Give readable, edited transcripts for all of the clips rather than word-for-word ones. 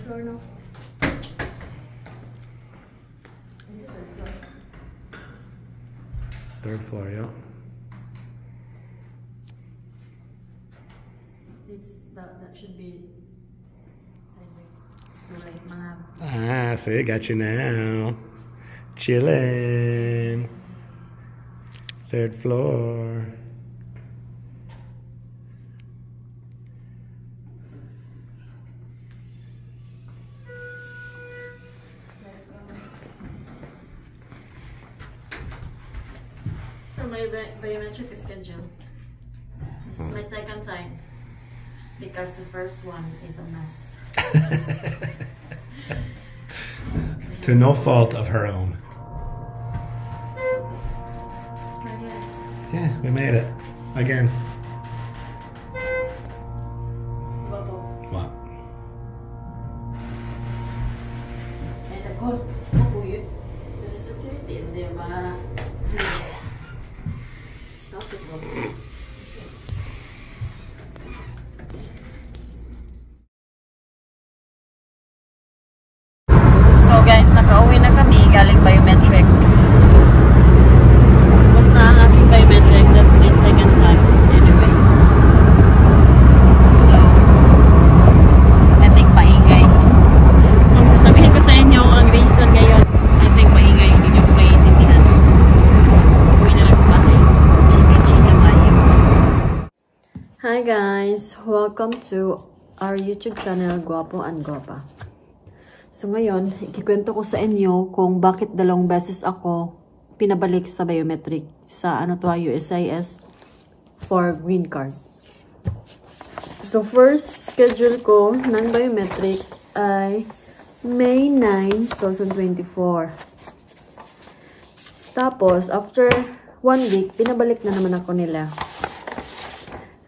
floor no? Is it third floor? Third floor, yeah. That should be sideways. So like mga... Ah, see, got you now. Chillin'. Third floor. My biometric schedule. This is my second time because the first one is a mess. To no fault of her own. Yeah, we made it. Again. What? And the God, there's a security in there, but stop it, Bobo. So guys, nakauwi na kami galing biometric. Tapos na ang aking biometric. That's my second time anyway. So, I think maingay. Kung sasabihin ko sa inyo ang reason ngayon, I think maingay, hindi nyo maiintindihan. So, uwi na lang sa bahay. Chika-chika tayo. Hi guys! Welcome to our YouTube channel, Guapo and Guapa. So ngayon, ikikwento ko sa inyo kung bakit 2 beses ako pinabalik sa biometric sa USIS for green card. So first schedule ko ng biometric ay May 9, 2024. Tapos after 1 week, pinabalik na naman ako nila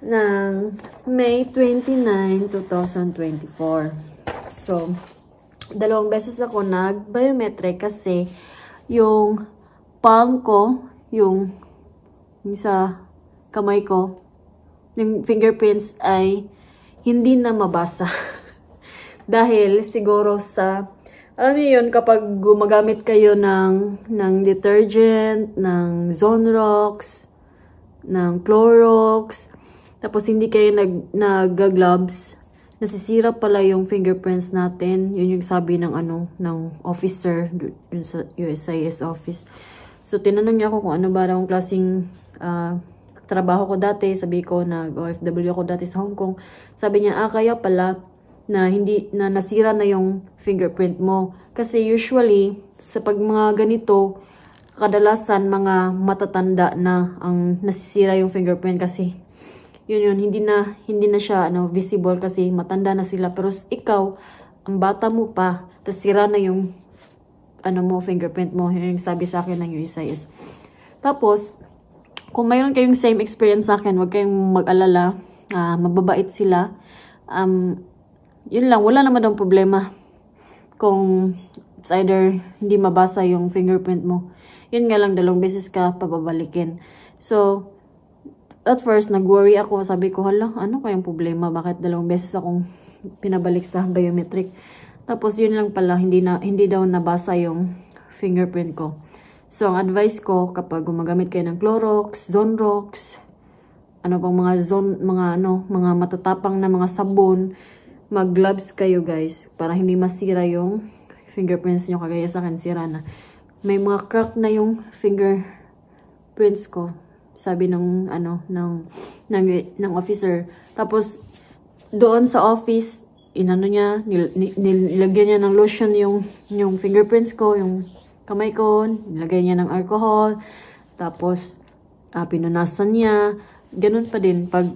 ng May 29, 2024. So 2 beses ako nag-biometric kasi yung palm ko, yung sa kamay ko, yung fingerprints ay hindi na mabasa. Dahil siguro sa, alam niyo yun, kapag gumagamit kayo ng detergent, ng Zonrox, ng Clorox, tapos hindi kayo nag-gloves, nasisira pala yung fingerprints natin. Yun yung sabi ng ng officer dun sa USIS office. So tinanong niya ako kung ano ba ang klaseng trabaho ko dati. Sabi ko nag-OFW ako dati sa Hong Kong. Sabi niya, kaya pala na hindi na nasira na yung fingerprint mo. Kasi usually sa pag mga ganito, kadalasan mga matatanda na ang nasisira yung fingerprint kasi yun, hindi na siya visible kasi matanda na sila. Pero ikaw, ang bata mo pa, tas sira na yung fingerprint mo. Yun yung sabi sa akin ng USIS. Tapos, kung mayroon kayong same experience sa akin, huwag kayong mag-alala. Mababait sila. Yun lang, wala naman daw problema. Kung it's either hindi mabasa yung fingerprint mo. Yun nga lang, 2 beses ka pababalikin. So, at first, nag-worry ako. Sabi ko, hala, ano kayang problema? Bakit 2 beses akong pinabalik sa biometric? Tapos, yun lang pala, hindi daw nabasa yung fingerprint ko. So, ang advice ko, kapag gumagamit kayo ng Clorox, Zonrox, mga matatapang na mga sabon, mag-gloves kayo, guys, para hindi masira yung fingerprints nyo. Kagaya sa akin, sira na. May mga crack na yung fingerprints ko. Sabi ng officer. Tapos doon sa office, nilagyan niya ng lotion yung fingerprints ko, yung kamay ko, nilagay niya ng alcohol. Tapos pinunasan niya. Ganun pa din pag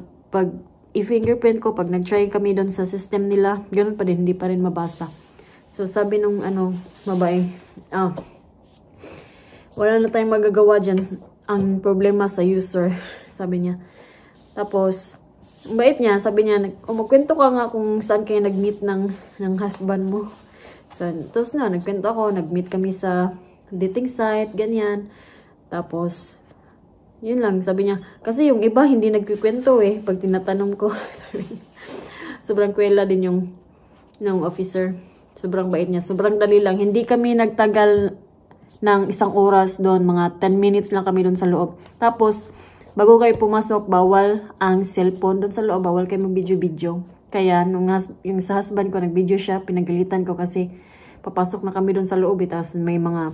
i-fingerprint ko, pag nag-try kami doon sa system nila, ganun pa din, hindi pa rin mabasa. So sabi nung babae, wala na tayong magagawa dyan. Ang problema sa user, sabi niya. Tapos, bait niya, sabi niya, magkwento ka nga kung saan kayo nag-meet ng husband mo. So, tapos nagkwento ako, nag-meet kami sa dating site, ganyan. Tapos, yun lang, sabi niya. Kasi yung iba, hindi nagkikwento pag tinatanong ko. Sabi niya. Sobrang kwela din yung officer. Sobrang bait niya. Sobrang dali lang. Hindi kami nagtagal ng 1 oras doon. Mga 10 minutes lang kami doon sa loob. Tapos, bago kayo pumasok, bawal ang cellphone doon sa loob. Bawal kayo mag-video-video. Kaya, yung sa husband ko, nag-video siya. Pinagalitan ko kasi papasok na kami doon sa loob. Tapos may mga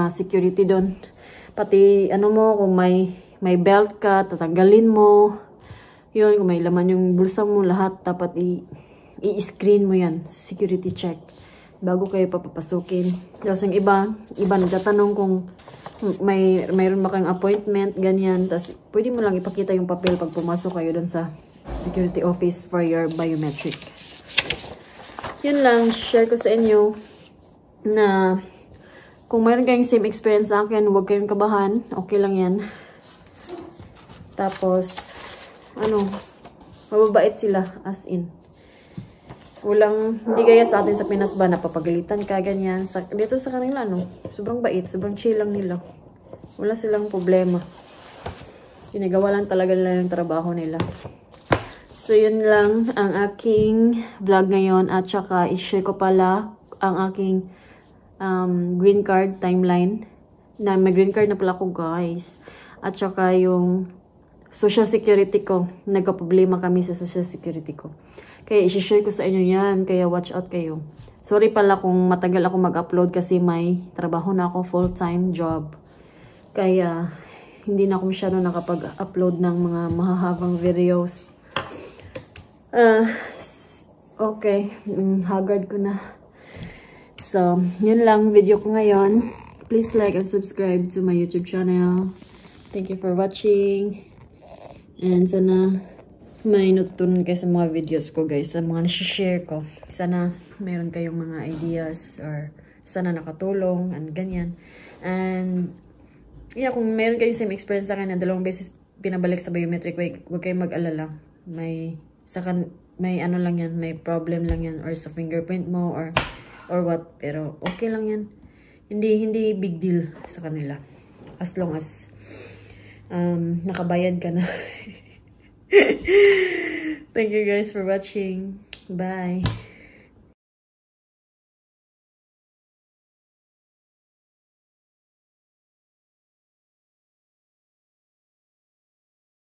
security doon. Pati, ano mo, kung may belt ka, tatanggalin mo. Yun, kung may laman yung bulsa mo, lahat dapat i-screen mo yan sa security check bago kayo papapasukin. Tapos yung iba nagtatanong kung mayroon ba kayong appointment, ganyan. Tapos pwede mo lang ipakita yung papel pag pumasok kayo dun sa security office for your biometric. Yun lang, share ko sa inyo na kung mayroon kayong same experience sa akin, huwag kayong kabahan. Okay lang yan. Tapos, mababait sila, as in. Hindi gaya sa atin sa Pinas ba, napapagalitan ka, ganyan. Dito sa kanila, sobrang bait, sobrang chill lang nila. Wala silang problema. Ginagawa lang talaga nila yung trabaho nila. So, yun lang ang aking vlog ngayon. At saka, i-share ko pala ang aking green card timeline. May green card na pala ko, guys. At saka, yung social security ko. Nagka-problema kami sa social security ko. Kaya i-share ko sa inyo yan. Kaya watch out kayo. Sorry pala kung matagal ako mag-upload kasi may trabaho na ako, full-time job. Kaya hindi na ako masyado nakapag-upload ng mga mahahabang videos. Okay. Haggard ko na. So, yun lang video ko ngayon. Please like and subscribe to my YouTube channel. Thank you for watching. And sana may natutunan kayo sa mga videos ko, guys. Sa mga nasi-share ko. Sana mayroon kayong mga ideas or sana nakatulong and ganyan. And yeah, kung mayroon kayong same experience sa akin na 2 beses pinabalik sa biometric, huwag kayong mag-alala. May ano lang yan, may problem lang yan or sa fingerprint mo or what. Pero okay lang yan. Hindi big deal sa kanila. As long as nakabayad ka na. Thank you guys for watching. Bye.